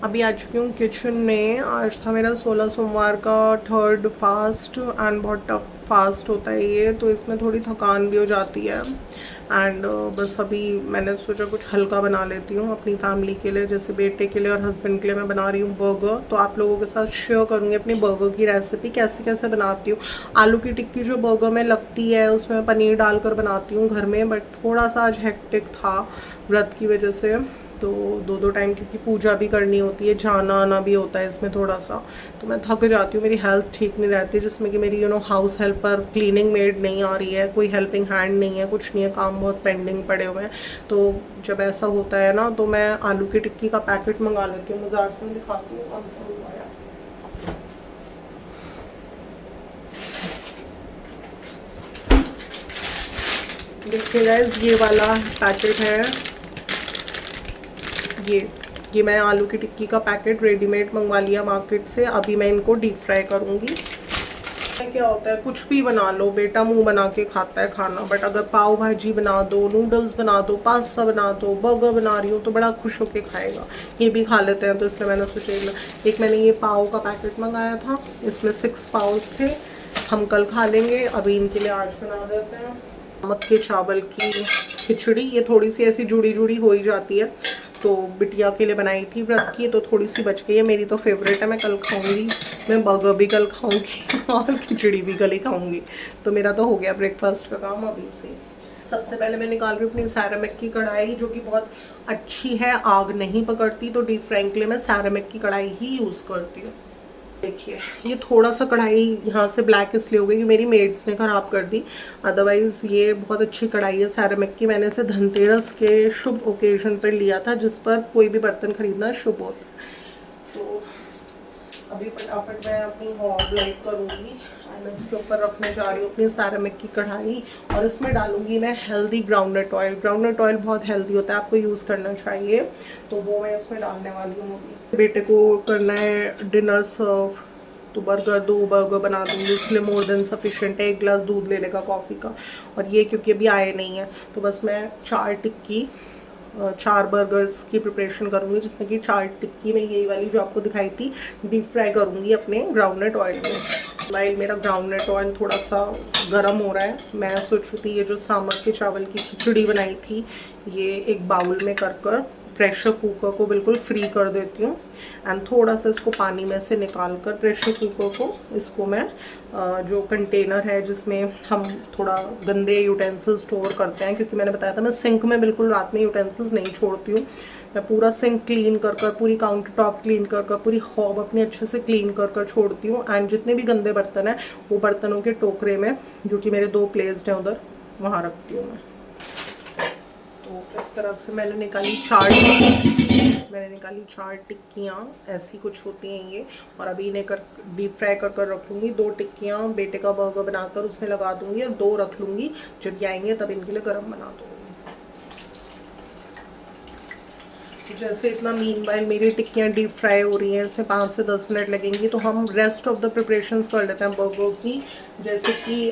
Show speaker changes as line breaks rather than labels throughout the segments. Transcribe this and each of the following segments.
अभी आ चुकी हूँ किचन में। आज था मेरा 16 सोमवार का थर्ड फास्ट एंड बहुत टफ फास्ट होता है ये, तो इसमें थोड़ी थकान भी हो जाती है। एंड बस अभी मैंने सोचा कुछ हल्का बना लेती हूँ अपनी फैमिली के लिए, जैसे बेटे के लिए और हस्बैंड के लिए मैं बना रही हूँ बर्गर। तो आप लोगों के साथ शेयर करूँगी अपनी बर्गर की रेसिपी, कैसे कैसे बनाती हूँ। आलू की टिक्की जो बर्गर में लगती है उसमें पनीर डालकर बनाती हूँ घर में, बट थोड़ा सा आज हेक्टिक था व्रत की वजह से। तो दो दो टाइम क्योंकि पूजा भी करनी होती है, जाना आना भी होता है इसमें थोड़ा सा, तो मैं थक जाती हूँ। मेरी हेल्थ ठीक नहीं रहती, जिसमें कि मेरी हाउस हेल्पर क्लीनिंग मेड नहीं आ रही है, कोई हेल्पिंग हैंड नहीं है, कुछ नहीं है, काम बहुत पेंडिंग पड़े हुए हैं। तो जब ऐसा होता है ना, तो मैं आलू की टिक्की का पैकेट मंगा लेती हूँ बाजार से। मैं दिखाती हूँ कौन सा मंगवाया। देखिए गाइस, ये वाला पैकेट है। ये मैं आलू की टिक्की का पैकेट रेडीमेड मंगवा लिया मार्केट से। अभी मैं इनको डीप फ्राई करूँगी। क्या होता है, कुछ भी बना लो, बेटा मुंह बना के खाता है खाना, बट अगर पाव भाजी बना दो, नूडल्स बना दो, पास्ता बना दो, बर्गर बना रही हूँ तो बड़ा खुश होके खाएगा। ये भी खा लेते हैं, तो इसलिए मैंने सोचा एक मैंने ये पाव का पैकेट मंगाया था, इसमें 6 पाव्स थे। हम कल खा लेंगे, अभी इनके लिए आज बना देते हैं नमक के चावल की खिचड़ी। ये थोड़ी सी ऐसी जुड़ी जुड़ी हो ही जाती है, तो बिटिया के लिए बनाई थी व्रत की, तो थोड़ी सी बच गई है। मेरी तो फेवरेट है, मैं कल खाऊंगी। मैं बर्गर भी कल खाऊंगी और खिचड़ी भी कल ही खाऊंगी। तो मेरा तो हो गया ब्रेकफास्ट का काम अभी से। सबसे पहले मैं निकाल रही हूँ अपनी सैरामिक की कढ़ाई, जो कि बहुत अच्छी है, आग नहीं पकड़ती। तो डीप फ्राइंग के लिए मैं सैरामिक की कढ़ाई ही यूज़ करती हूँ। देखिए, ये थोड़ा सा कढ़ाई यहाँ से ब्लैक इसलिए हो गई कि मेरी मेड्स ने ख़राब कर दी, अदरवाइज़ ये बहुत अच्छी कढ़ाई है सैरामिक की। मैंने इसे धनतेरस के शुभ ओकेजन पर लिया था, जिस पर कोई भी बर्तन खरीदना शुभ होता है। तो अभी फटाफट मैं अपनी हॉब लाइट करूँगी और मैं इसके ऊपर रखने जा रही हूँ अपनी सैरामिक की कढ़ाई, और इसमें डालूंगी मैं healthy groundnut oil. Groundnut oil बहुत हेल्दी होता है, आपको यूज़ करना चाहिए, तो वो मैं इसमें डालने वाली हूँ। अभी बेटे को करना है डिनर सर्व, तो दो बर्गर बना दूँगी, इसलिए मोर देन सफिशेंट है। 1 गिलास दूध ले लेगा कॉफ़ी का। और ये क्योंकि अभी आए नहीं है, तो बस मैं 4 बर्गर्स की प्रिपरेशन करूँगी, जिसमें कि 4 टिक्की में यही वाली जो आपको दिखाई थी डीप फ्राई करूँगी अपने ग्राउंडनट ऑयल में। वाइल मेरा ग्राउंडनट ऑयल थोड़ा सा गर्म हो रहा है, मैं सोच रही थी ये जो सामक के चावल की खिचड़ी बनाई थी, ये एक बाउल में कर प्रेशर कुकर को बिल्कुल फ्री कर देती हूँ। एंड थोड़ा सा इसको पानी में से निकाल कर प्रेशर कुकर को, इसको मैं जो कंटेनर है जिसमें हम थोड़ा गंदे यूटेंसिल्स स्टोर करते हैं, क्योंकि मैंने बताया था मैं सिंक में बिल्कुल रात में यूटेंसिल्स नहीं छोड़ती हूँ। मैं पूरा सिंक क्लीन कर पूरी काउंटर टॉप क्लीन कर पूरी हॉब अपनी अच्छे से क्लीन कर छोड़ती हूँ। एंड जितने भी गंदे बर्तन हैं वो बर्तनों के टोकरे में, जो कि मेरे 2 प्लेस्ड हैं उधर, वहाँ रखती हूँ मैं। तो इस तरह से मैंने निकाली 4 टिक्कियाँ, ऐसी कुछ होती हैं ये। और अभी इन्हें डीप फ्राई कर रखूँगी। 2 टिक्कियाँ बेटे का बर्गर बनाकर उसमें लगा दूँगी, और 2 रख लूँगी, जब ये आएंगे तब इनके लिए गरम बना दूँगी। जैसे इतना मीनवाइल मेरी टिक्कियाँ डीप फ्राई हो रही हैं, इसमें 5 से 10 मिनट लगेंगी, तो हम रेस्ट ऑफ द प्रिपरेशंस कर लेते हैं बर्गर की। जैसे कि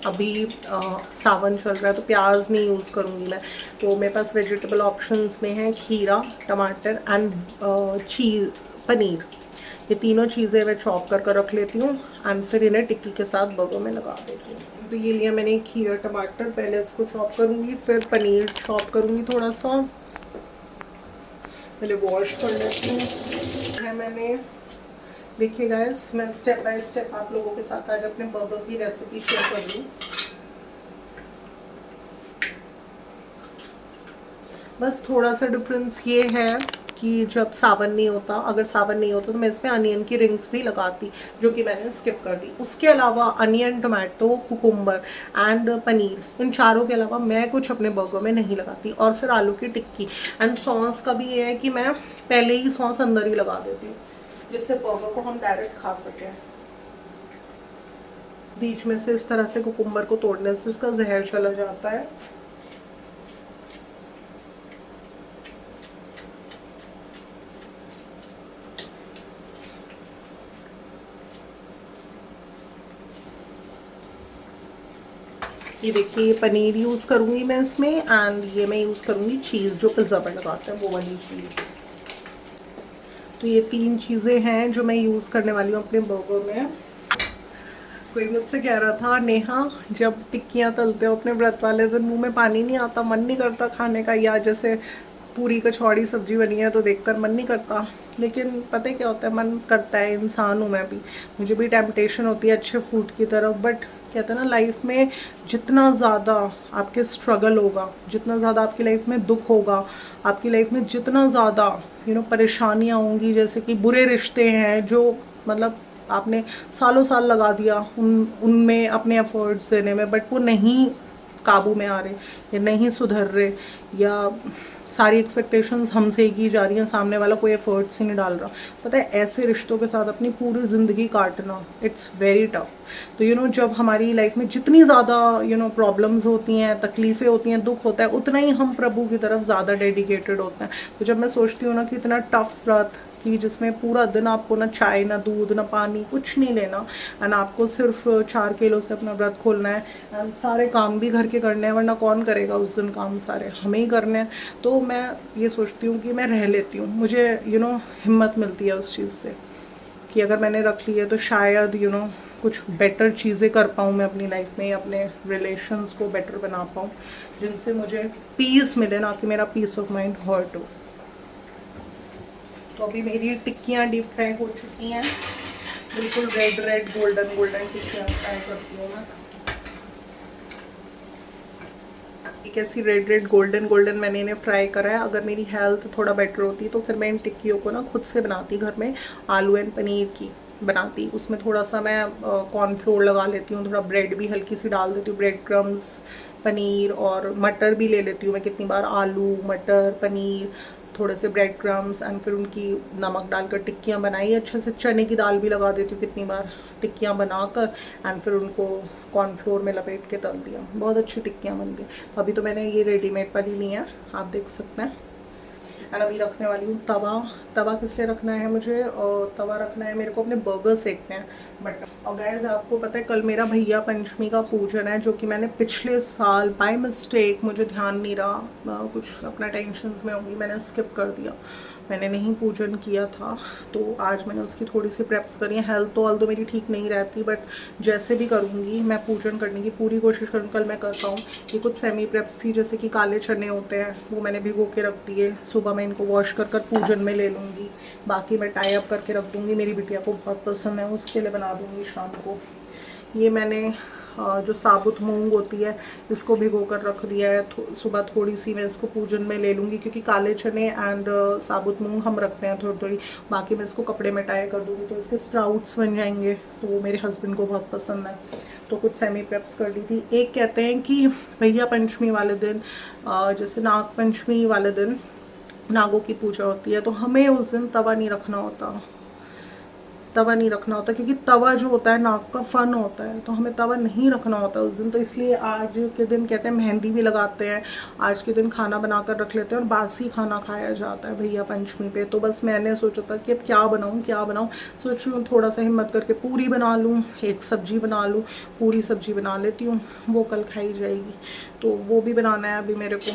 अभी सावन चल रहा है, तो प्याज नहीं यूज़ करूँगी मैं, तो मेरे पास वेजिटेबल ऑप्शंस में है खीरा, टमाटर एंड पनीर। ये तीनों चीज़ें मैं चॉप कर रख लेती हूँ, एंड फिर इन्हें टिक्की के साथ बर्गर में लगा देती हूँ। तो ये लिया मैंने खीरा टमाटर, पहले इसको चॉप करूँगी, फिर पनीर चॉप करूँगी थोड़ा सा, पहले वॉश कर लेती हूँ है मैंने। देखिए गाइस, मैं स्टेप बाय स्टेप आप लोगों के साथ आज अपने बर्गर की रेसिपी शेयर कर रही हूँ। बस थोड़ा सा डिफरेंस ये है कि जब सावन नहीं होता, अगर सावन नहीं होता तो मैं इसमें अनियन की रिंग्स भी लगाती, जो कि मैंने स्किप कर दी। उसके अलावा onion, tomato, cucumber and paneer, इन चारों के अलावा मैं कुछ अपने बर्गर में नहीं लगाती। और फिर आलू की टिक्की एंड सॉस का भी ये है कि मैं पहले ही सॉस अंदर ही लगा देती हूँ, जिससे बर्गर को हम डायरेक्ट खा सकें। बीच में से इस तरह से कुकुम्बर को तोड़ने से इसका जहर चला जाता है। ये देखिए, ये पनीर यूज़ करूँगी मैं इसमें, एंड ये मैं यूज़ करूँगी चीज़, जो पिज़्ज़ा पर लगाते हैं वो वाली चीज़। तो ये 3 चीज़ें हैं जो मैं यूज़ करने वाली हूँ अपने बर्गर में। कोई मुझसे कह रहा था, नेहा जब टिक्कियाँ तलते हो अपने व्रत वाले दिन मुंह में पानी नहीं आता, मन नहीं करता खाने का, या जैसे पूरी कचौड़ी सब्जी बनी है तो देखकर मन नहीं करता। लेकिन पता है क्या होता है, मन करता है, इंसान हूँ मैं भी, मुझे भी टेम्पटेशन होती है अच्छे फूड की तरफ। बट कहते हैं ना, लाइफ में जितना ज़्यादा आपके स्ट्रगल होगा, जितना ज़्यादा आपकी लाइफ में दुख होगा, आपकी लाइफ में जितना ज़्यादा परेशानियाँ होंगी, जैसे कि बुरे रिश्ते हैं जो मतलब आपने सालों साल लगा दिया उनमें अपने एफर्ट्स देने में, बट वो नहीं काबू में आ रहे या नहीं सुधर रहे, या सारी एक्सपेक्टेशंस हमसे ही की जा रही हैं, सामने वाला कोई एफर्ट्स ही नहीं डाल रहा। पता है, ऐसे रिश्तों के साथ अपनी पूरी ज़िंदगी काटना, इट्स वेरी टफ। तो जब हमारी लाइफ में जितनी ज़्यादा प्रॉब्लम्स होती हैं, तकलीफ़ें होती हैं, दुख होता है, उतना ही हम प्रभु की तरफ ज़्यादा डेडिकेटेड होते हैं। तो जब मैं सोचती हूँ ना कि इतना टफ व्रत कि जिसमें पूरा दिन आपको ना चाय, ना दूध, ना पानी, कुछ नहीं लेना, एंड आपको सिर्फ 4 किलो से अपना व्रत खोलना है, एंड सारे काम भी घर के करने हैं, वरना कौन करेगा उस दिन काम, सारे हमें ही करने हैं। तो मैं ये सोचती हूँ कि मैं रह लेती हूँ, मुझे हिम्मत मिलती है उस चीज़ से कि अगर मैंने रख ली है तो शायद कुछ बेटर चीज़ें कर पाऊँ मैं अपनी लाइफ में, अपने रिलेशंस को बेटर बना पाऊँ, जिनसे मुझे पीस मिले, ना कि मेरा पीस ऑफ माइंड हर्ट हो। तो अभी मेरी टिक्कियाँ डीप फ्राई हो चुकी हैं, बिल्कुल रेड रेड गोल्डन गोल्डन टिक्कियाँ फ्राई करती हूँ मैं। एक ऐसी रेड रेड गोल्डन गोल्डन मैंने इन्हें फ्राई करा है। अगर मेरी हेल्थ थोड़ा बेटर होती तो फिर मैं इन टिक्कियों को ना खुद से बनाती घर में, आलू एंड पनीर की बनाती। उसमें थोड़ा सा मैं कॉर्नफ्लोर लगा लेती हूँ, थोड़ा ब्रेड भी हल्की सी डाल देती हूँ, ब्रेड क्रम्स, पनीर और मटर भी ले लेती हूँ मैं कितनी बार, आलू मटर पनीर, थोड़े से ब्रेड क्रम्स, एंड फिर उनकी नमक डालकर टिक्कियाँ बनाई अच्छे से। चने की दाल भी लगा देती हूँ कितनी बार, टिक्कियाँ बनाकर, एंड फिर उनको कॉर्नफ्लोर में लपेट के तल दिया, बहुत अच्छी टिक्कियाँ बनती हैं। तो अभी तो मैंने ये रेडीमेड वाली ली है, आप देख सकते हैं। एंड अभी रखने वाली हूँ तवा। तवा किस लिए रखना है मुझे, और तवा रखना है मेरे को अपने बर्गर सेकने हैं बट। और गाइस आपको पता है कल मेरा भैया पंचमी का पूजन है, जो कि मैंने पिछले साल बाय मिस्टेक, मुझे ध्यान नहीं रहा, कुछ अपना टेंशन्स में होंगी, मैंने स्किप कर दिया, मैंने नहीं पूजन किया था। तो आज मैंने उसकी थोड़ी सी प्रेप्स करी है। हेल्थ तो ऑल्दो मेरी ठीक नहीं रहती, बट जैसे भी करूँगी मैं पूजन करने की पूरी कोशिश करूँ, कल मैं करता हूँ। ये कुछ सेमी प्रेप्स थी, जैसे कि काले चने होते हैं, वो मैंने भिगो के रख दिए, सुबह मैं इनको वॉश कर पूजन में ले लूँगी। बाकी मैं टाई अप करके रख दूँगी, मेरी बिटिया को बहुत पसंद है, उसके लिए बना दूँगी शाम को। ये मैंने जो साबुत मूंग होती है इसको भिगो कर रख दिया है, सुबह थोड़ी सी मैं इसको पूजन में ले लूँगी, क्योंकि काले चने एंड साबुत मूंग हम रखते हैं थोड़ी थोड़ी। बाकी मैं इसको कपड़े में टाई कर दूँगी तो इसके स्प्राउट्स बन जाएंगे, तो वो मेरे हस्बैंड को बहुत पसंद है। तो कुछ सेमी प्रेप्स कर दी थी। एक कहते हैं कि भैया पंचमी वाले दिन, जैसे नाग पंचमी वाले दिन नागों की पूजा होती है, तो हमें उस दिन तवा नहीं रखना होता, तवा नहीं रखना होता, क्योंकि तवा जो होता है नाक का फन होता है, तो हमें तवा नहीं रखना होता उस दिन। तो इसलिए आज के दिन कहते हैं मेहंदी भी लगाते हैं, आज के दिन खाना बनाकर रख लेते हैं और बासी खाना खाया जाता है भैया पंचमी पे। तो बस मैंने सोचा था कि अब क्या बनाऊँ, सोच रही हूँ थोड़ा सा हिम्मत करके पूरी बना लूँ, एक सब्जी बना लूँ, पूरी सब्जी बना लेती हूँ, वो कल खाई जाएगी, तो वो भी बनाना है अभी मेरे को।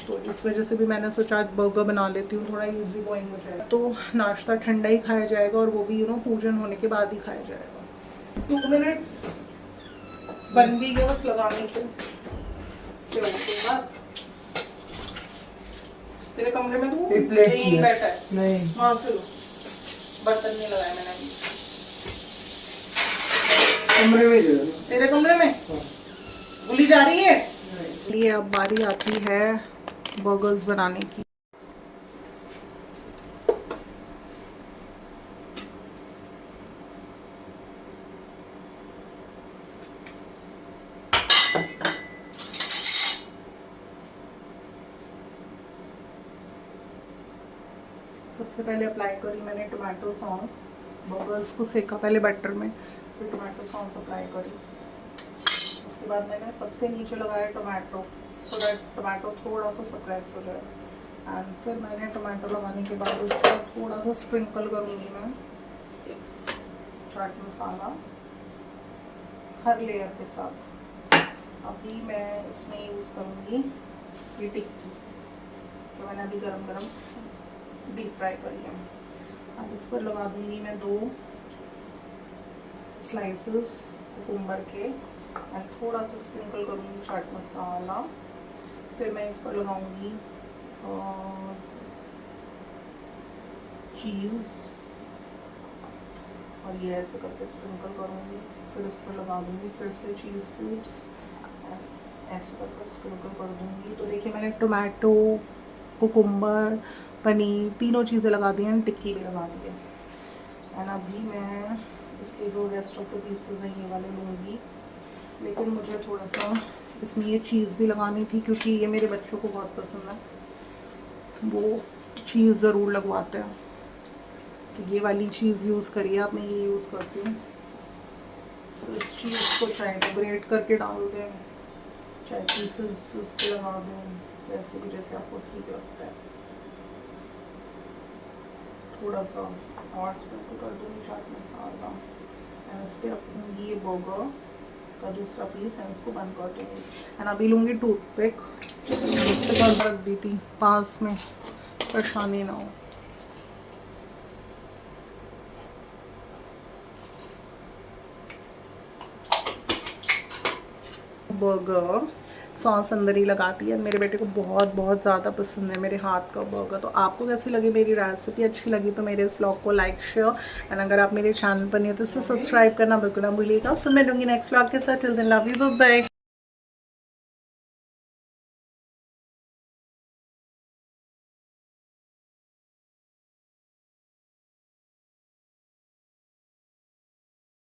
तो इस वजह से भी मैंने सोचा आज बर्गर बना लेती हूँ, थोड़ा इजी गोइंग हो जाएगा। तो नाश्ता ठंडा ही खाया जाएगा, और वो भी पूजन होने के बाद ही खाया जाएगा। 2 मिनट्स बन भी गया बस लगाने को। तेरे कमरे में तू यहीं बैठा है? नहीं, वहाँ से लो, बर्तन नहीं लगाया मैंने अभी। कमरे में, तेरे कमरे में गुली जा रही है। ये अब बारी आती है बर्गर्स बनाने की। सबसे पहले अप्लाई करी मैंने टोमेटो सॉस, बर्गर्स को सेका पहले बटर में, फिर टोमेटो सॉस अप्लाई करी। उसके बाद मैंने सबसे नीचे लगाया टोमेटो, सो दैट टोमेटो थोड़ा सा सप्रेस हो जाए। एंड फिर मैंने टोमेटो लगाने के बाद इसका थोड़ा सा स्प्रिंकल करूँगी मैं चाट मसाला हर लेयर के साथ। अभी मैं इसमें यूज़ करूँगी ये टिक्की, जो मैंने अभी गरम गरम डीप फ्राई करी है। अब इस पर लगा दूंगी मैं 2 स्लाइसेस कुकुम्बर के एंड थोड़ा सा स्प्रिंकल करूँगी चाट मसाला। फिर मैं इस पर लगाऊंगी चीज़ और ये ऐसे करके स्प्रिंकल करूँगी। फिर इस पर लगा दूँगी फिर से चीज़ क्यूब्स, ऐसे करके स्प्रिंकल कर दूँगी। तो देखिए मैंने टोमेटो, कुकुम्बर, पनीर तीनों चीज़ें लगा दी हैं, टिक्की भी लगा दी है। एंड अभी मैं इसके जो रेस्ट ऑफ द पीसेस हैं ये वाले लूँगी, लेकिन मुझे थोड़ा सा इसमें ये चीज़ भी लगानी थी क्योंकि ये मेरे बच्चों को बहुत पसंद है, वो चीज़ ज़रूर लगवाते हैं। तो ये वाली चीज़ यूज़ करिए आप, मैं ये यूज़ करती हूँ। इस चीज़ को चाहे तो ग्रेट करके डाल दें, चाहे पीसेस उस पर लगा दें, कैसे भी जैसे आपको ठीक लगता है। थोड़ा सा और स्प्रिंकल कर दूँगी चाट मसाला एंड इस पर रखूँगी ये बर्गर का दूसरा पीस एंड इसको बंद कर दूँगी। एंड अभी लूँगी टूथपिक, इससे कर रख दी थी पास में, परेशानी ना हो। बर्गर सॉस अंदर ही लगाती है, मेरे बेटे को बहुत बहुत ज़्यादा पसंद है मेरे हाथ का बर्गर। तो आपको कैसी लगी मेरी रेसिपी? अच्छी लगी तो मेरे इस व्लॉग को लाइक शेयर एंड अगर आप मेरे चैनल पर नहीं हो तो इसे सब्सक्राइब करना बिल्कुल ना भूलिएगा। फिर मैं दूँगी नेक्स्ट व्लॉग के साथ। Till then love you, bye bye.